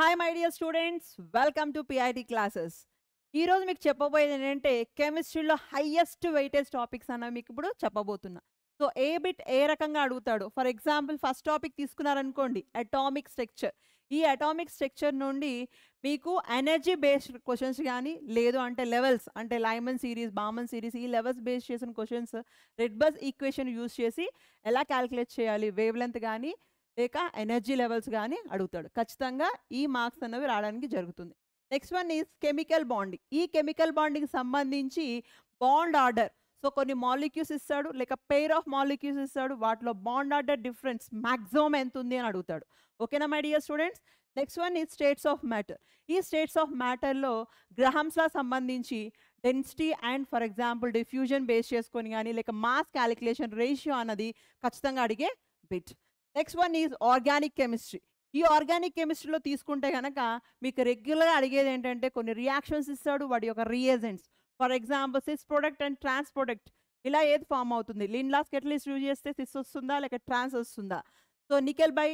Hi my dear students, welcome to PIT classes. ఈరోజు మీకు చెప్పబోయేది ఏంటంటే కెమిస్ట్రీలో హైయెస్ట్ వెయిటేజ్ టాపిక్స్ అన్నవి మీకు ఇప్పుడు చెప్పబోతున్నా. సో ఏ బిట్ ఏ రకంగా అడుగుతాడు. ఫర్ ఎగ్జాంపుల్ ఫస్ట్ టాపిక్ తీసుకున్నారనుకోండి, అటామిక్ స్ట్రక్చర్. ఈ అటామిక్ స్ట్రక్చర్ నుండి మీకు ఎనర్జీ బేస్డ్ క్వశ్చన్స్ కానీ, లేదు అంటే లెవెల్స్ అంటే లైమన్ సిరీస్, బామన్ సిరీస్, ఈ లెవెల్స్ బేస్ చేసిన questions red bus equation use చేసి ఎలా క్యాలిక్యులేట్ చేయాలి, వేవ్ లెంత్ కానీ లేక ఎనర్జీ లెవెల్స్ కానీ అడుగుతాడు. ఖచ్చితంగా ఈ మార్క్స్ అనేవి రావడానికి జరుగుతుంది. Next one is chemical bonding. ఈ కెమికల్ బాండింగ్ సంబంధించి బాండ్ ఆర్డర్, సో కొన్ని మాలిక్యూల్స్ ఇస్తాడు లేక పెయిర్ ఆఫ్ మాలిక్యూల్స్ ఇస్తాడు, వాటిలో బాండ్ ఆర్డర్ డిఫరెన్స్ మ్యాక్సిమం ఎంత ఉంది అని అడుగుతాడు. ఓకేనా my dear students? Next one is states of matter. ఈ స్టేట్స్ ఆఫ్ మ్యాటర్లో గ్రహమ్స్లా సంబంధించి density and for example diffusion base చేసుకొని కానీ లేక మాస్ క్యాలిక్యులేషన్ రేషియో అన్నది ఖచ్చితంగా అడిగే bit. Next one is organic chemistry. ఈ ఆర్గానిక్ కెమిస్ట్రీలో తీసుకుంటే కనుక మీకు రెగ్యులర్గా అడిగేది ఏంటంటే కొన్ని రియాక్షన్స్ ఇస్తాడు, వాటి యొక్క reagents. For example cis product and trans product ఇలా ఏది ఫామ్ అవుతుంది, లిన్లాస్ కెటలిస్ట్ యూజ్ చేస్తే సిస్ వస్తుందా లేక ట్రాన్స్ వస్తుందా, సో నికెల్ బై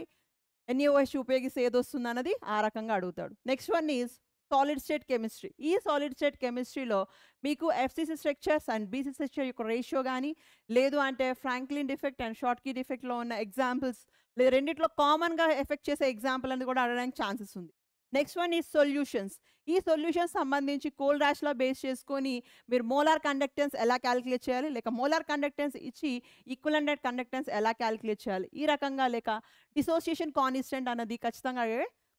NaOH ఉపయోగిస్తే ఏది వస్తుందా అన్నది ఆ రకంగా అడుగుతాడు. Next one is solid state chemistry. ఈ సాలిడ్ స్టేట్ కెమిస్ట్రీలో మీకు FCC structures and BC structure యొక్క రేషియో కానీ, లేదు అంటే ఫ్రాంక్లిన్ డిఫెక్ట్ అండ్ షార్ట్కీ డిఫెక్ట్లో ఉన్న ఎగ్జాంపుల్స్, లేదా రెండిట్లో కామన్గా ఎఫెక్ట్ చేసే ఎగ్జాంపుల్ అనేది కూడా అడగడానికి ఛాన్సెస్ ఉంది. Next one is solutions. ఈ సొల్యూషన్స్ సంబంధించి కోల్ ర్యాష్లా బేస్ చేసుకొని మీరు మోలార్ కండక్టెన్స్ ఎలా క్యాలిక్యులేట్ చేయాలి, లేక మోలార్ కండక్టెన్స్ ఇచ్చి ఈక్వలెంట్ కండక్టెన్స్ ఎలా క్యాలిక్యులేట్ చేయాలి, ఈ రకంగా లేక డిసోసియేషన్ కాన్స్టెంట్ అన్నది ఖచ్చితంగా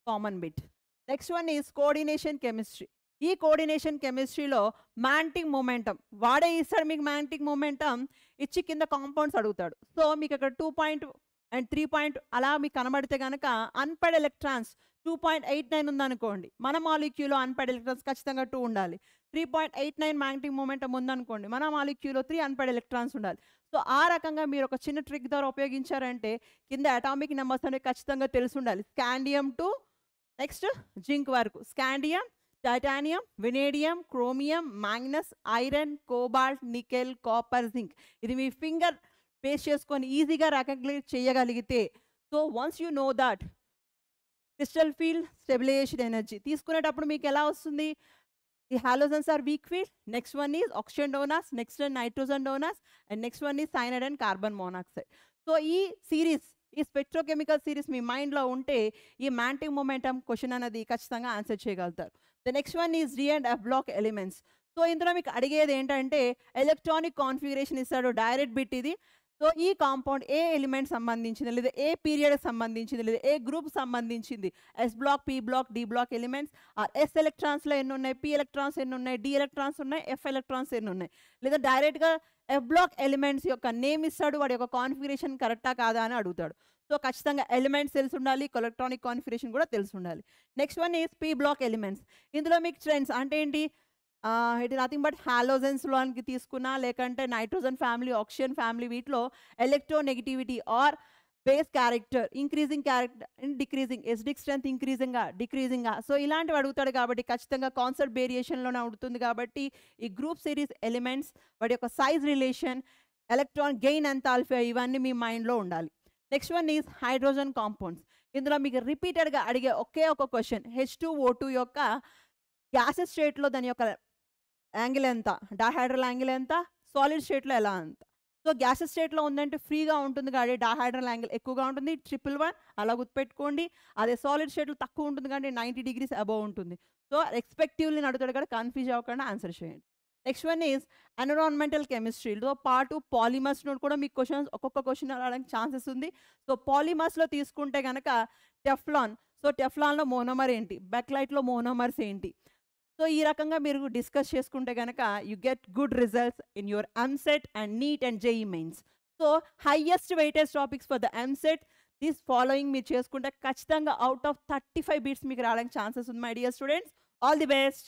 common bit. Next one is coordination chemistry. ఈ కోఆర్డినేషన్ కెమిస్ట్రీలో మ్యాగ్నెటిక్ మొమెంటం వాడే ఇస్తాడు. మీకు మ్యాగ్నెటిక్ మొమెంటం ఇచ్చి కింద కాంపౌండ్స్ అడుగుతాడు. సో మీకు అక్కడ 2 అండ్ 3 అలా మీకు కనబడితే కనుక అన్పెడ్ ఎలక్ట్రాన్స్ 2.89 ఉందనుకోండి, మన మాలిక్యూలో అన్పెడ్ ఎలక్ట్రాన్స్ ఖచ్చితంగా 2 ఉండాలి. 3.89 మ్యాగ్నెటిక్ మొమెంటం ఉందనుకోండి, మన మాలిక్యూలో 3 అన్పెడ్ ఎలక్ట్రాన్స్ ఉండాలి. సో ఆ రకంగా మీరు ఒక చిన్న ట్రిక్ ద్వారా ఉపయోగించారంటే కింద అటామిక్ నెంబర్స్ అనేవి ఖచ్చితంగా తెలిసి ఉండాలి. స్కాండియం టు నెక్స్ట్ జింక్ వరకు, scandium, titanium, vanadium, chromium, manganese, iron, cobalt, nickel, copper, zinc. ఇది మీ ఫింగర్ బేస్ చేసుకొని ఈజీగా రికగ్నైజ్ చేయగలిగితే, so once you know that crystal field, stabilisation energy తీసుకునేటప్పుడు మీకు ఎలా వస్తుంది, the halogens are weak field, next one is oxygen donors, next nitrogen donors, and next one is cyanide and carbon monoxide. So ఈ series, ఈ spectrochemical series మీ మైండ్లో ఉంటే ఈ మ్యాగ్నెటిక్ మొమెంటం క్వశ్చన్ అనేది ఖచ్చితంగా ఆన్సర్ చేయగలుగుతారు. The next one is D and F block elements. So ఇందులో మీకు అడిగేది ఏంటంటే ఎలక్ట్రానిక్ కాన్ఫిగరేషన్ ఇస్తాడు, డైరెక్ట్ బిట్ ఇది. సో ఈ కాంపౌండ్ ఏ ఎలిమెంట్ సంబంధించింది, లేదా ఏ పీరియడ్ సంబంధించింది, లేదా ఏ గ్రూప్ సంబంధించింది, S block, P block, D block elements, S ఎలక్ట్రాన్స్లో ఎన్ని ఉన్నాయి, P ఎలక్ట్రాన్స్ ఎన్ని ఉన్నాయి, D ఎలక్ట్రాన్స్ ఉన్నాయి, F ఎలక్ట్రాన్స్ ఎన్ని ఉన్నాయి, లేదా డైరెక్ట్గా F బ్లాక్ ఎలిమెంట్స్ యొక్క నేమ్ ఇస్తాడు, వాడి యొక్క కాన్ఫిగరేషన్ కరెక్టా కాదా అని అడుగుతాడు. సో ఖచ్చితంగా ఎలిమెంట్స్ తెలిసి ఉండాలి, ఎలక్ట్రానిక్ కాన్ఫిగరేషన్ కూడా తెలిసి ఉండాలి. Next one is P block elements. ఇందులో మీకు ట్రెండ్స్ అంటే ఏంటి, ఇట్ నథింగ్ బట్ హాలోజన్స్లోనికి తీసుకున్నా, లేకంటే నైట్రోజన్ ఫ్యామిలీ, ఆక్సిజన్ ఫ్యామిలీ, వీటిలో electronegativity or base character, increasing character and decreasing, acidic strength ఇంక్రీజింగా డిక్రీజింగా, సో ఇలాంటివి అడుగుతాడు. కాబట్టి ఖచ్చితంగా కాన్సెప్ట్ వేరియేషన్లోనే అడుగుతుంది. కాబట్టి ఈ గ్రూప్ సిరీస్ ఎలిమెంట్స్, వాటి యొక్క size relation, electron gain enthalpy, ఇవన్నీ మీ మైండ్లో ఉండాలి. Next one is hydrogen compounds. ఇందులో మీకు రిపీటెడ్గా అడిగే ఒకే ఒక క్వశ్చన్, H2O2 యొక్క గ్యాసెస్ స్టేట్లో దాని యొక్క యాంగిల్ ఎంత, డైహైడ్రల్ యాంగిల్ ఎంత, సాలిడ్ స్టేట్లో ఎలా ఎంత. సో గ్యాసెస్ స్టేట్లో ఉందంటే ఫ్రీగా ఉంటుంది కాబట్టి డైహైడ్రల్ యాంగిల్ ఎక్కువగా ఉంటుంది, 111 అలా గుర్తుపెట్టుకోండి. అదే సాలిడ్ స్టేట్లో తక్కువ ఉంటుంది కాబట్టి 90 degrees అబవ్ ఉంటుంది. సో ఎక్స్పెక్టివ్లీ అడుగుతాడు కదా, కన్ఫ్యూజ్ అవ్వకుండా ఆన్సర్ చేయండి. నెక్స్ట్ వన్ ఈజ్ ఎన్విరాన్మెంటల్ కెమిస్ట్రీతో పాటు పాలిమర్స్ నుండి కూడా మీకు క్వశ్చన్స్, ఒక్కొక్క క్వశ్చన్ రావడానికి ఛాన్సెస్ ఉంది. సో పాలిమర్స్లో తీసుకుంటే కనుక టెఫ్లాన్, సో టెఫ్లాన్లో మోనోమర్ ఏంటి, బెక్లైట్లో మోనోమర్స్ ఏంటి, సో ఈ రకంగా మీరు డిస్కస్ చేసుకుంటే కనుక you get good results in your EAMCET and NEET and JEE mains. So highest weightage topics for the EAMCET this following మీరు చేసుకుంటే ఖచ్చితంగా అవుట్ ఆఫ్ 35 బిట్స్ మీకు రావడానికి ఛాన్సెస్ ఉంది my dear students. All the best.